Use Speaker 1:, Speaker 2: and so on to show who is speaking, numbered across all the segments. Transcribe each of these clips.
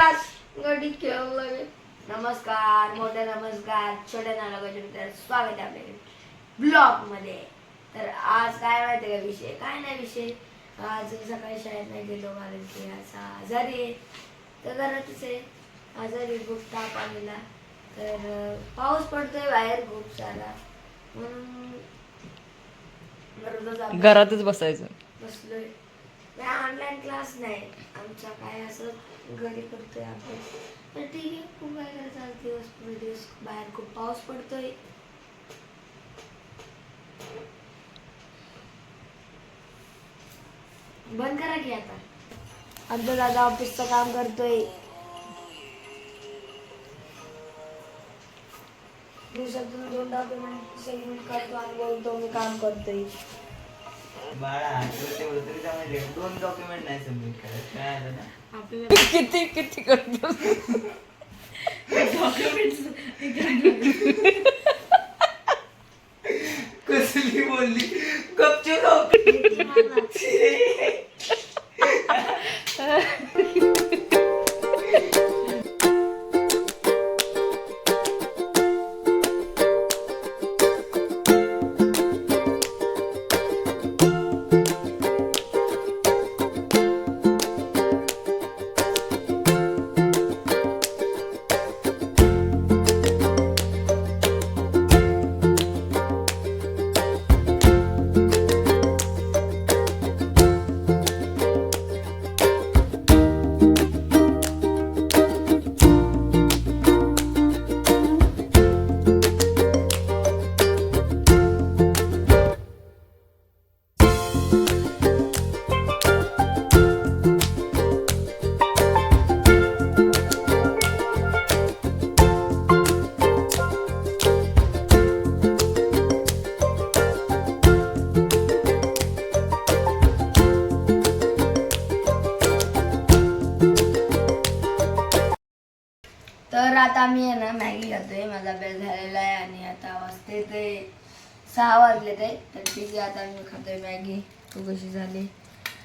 Speaker 1: गडी खेळू लागले. नमस्कार, मोठे नमस्कार, छोट्या नालागाचे मित्र, स्वागत आहे आपल्या ब्लॉग मध्ये. तर आज काय माहिती का विषय? काय नाही विषय, आज सकाळी शाळेत नाही गेलो कारण की असा आजारी आहे. तर घरातच आहे, आजारी खूप ताप आलेला. तर पाऊस पडतोय बाहेर खूप सारा, म्हणून
Speaker 2: घरातच बसायचं.
Speaker 1: बसलोय. ऑनलाईन क्लास नाही आमचा, काय असं घरी करतोय आपण. तर ठीक आहे, खूप काय करायचं आज दिवस बाहेर खूप पाऊस पडतोय. बंद करा की आता. आमचा दादा ऑफिसचं काम करतोय. दिवसातून 2 डॉक्युमेंट सबमिट करतो आणि बोलतो मी काम करतोय.
Speaker 3: बाळा तेवढं तरी जमायले. 2 डॉक्युमेंट नाही सबमिट करत, काय आलं ना.
Speaker 2: किती किती करतो
Speaker 3: कसली बोलली, गपचूप
Speaker 1: तर आता मी आहे ना मॅगी खातोय. माझा अभ्यास झालेला आहे आणि आता वाजते ते 6 वाजले ते. तर ठीक आहे, आता मी खातोय मॅगी. तू कशी झाली?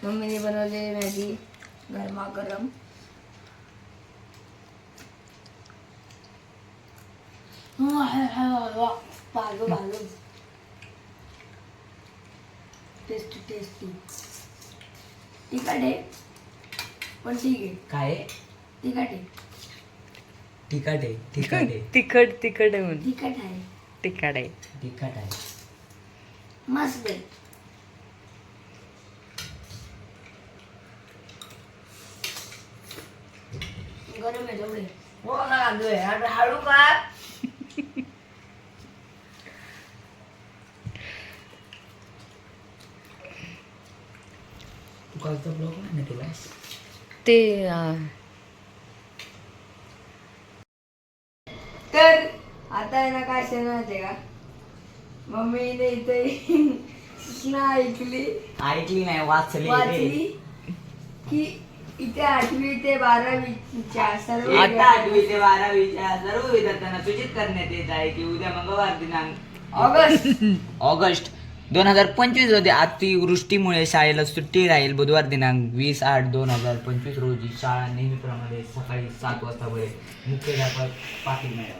Speaker 1: मम्मीने बनवलेली मॅगी गरमागरम. भाजू भाजू टेस्टी टेस्टी. तिखट आहे पण ठीक आहे.
Speaker 3: काय
Speaker 1: तिखट आहे.
Speaker 3: तिखट आहे, तिखट आहे,
Speaker 2: तिखट तिखट आहे म्हणून.
Speaker 1: तिखट आहे,
Speaker 2: तिखट आहे.
Speaker 3: तिखट आहे.
Speaker 1: मस्त आहे. गरम आहे तेवढे. हो ना कांदोय हळू का.
Speaker 3: तू कालचा ब्लॉग नाही ना तुला?
Speaker 2: ते
Speaker 1: तर आता आहे ना काय असेल माहितीये का, मम्मीने इथे सूचना ऐकली
Speaker 3: नाही,
Speaker 1: वाचली की इथे 8वी ते 12वीच्या सर्व
Speaker 3: आता 8वी ते 12वीच्या सर्व विद्यार्थ्यांना सूचित करण्यात येत आहे की उद्या मंगळवार दिनांक ऑगस्ट 2025 मध्ये अतिवृष्टीमुळे शाळेला सुट्टी राहील. बुधवार दिनांक 20/8/2025 रोजी शाळा नेहमीप्रमाणे सकाळी 7 वाजता भरेल. मुख्याध्यापक पाटील मॅडम.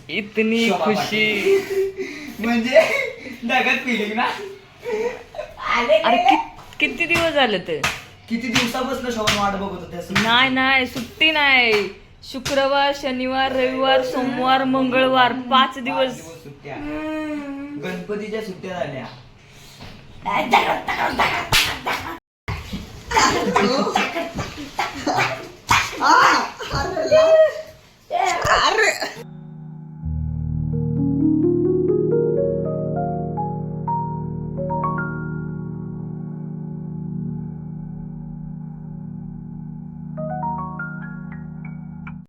Speaker 2: इतनी खुशी.
Speaker 3: म्हणजे नगद फिलिंग ना.
Speaker 2: अरे किती दिवस झाले ते?
Speaker 3: किती दिवसापासून शोभन वाट बघत होत्या.
Speaker 2: नाही सुट्टी नाही. शुक्रवार, शनिवार, रविवार, सोमवार, मंगळवार 5 दिवस
Speaker 3: सुट्ट्या. गणपतीच्या सुट्ट्या झाल्या.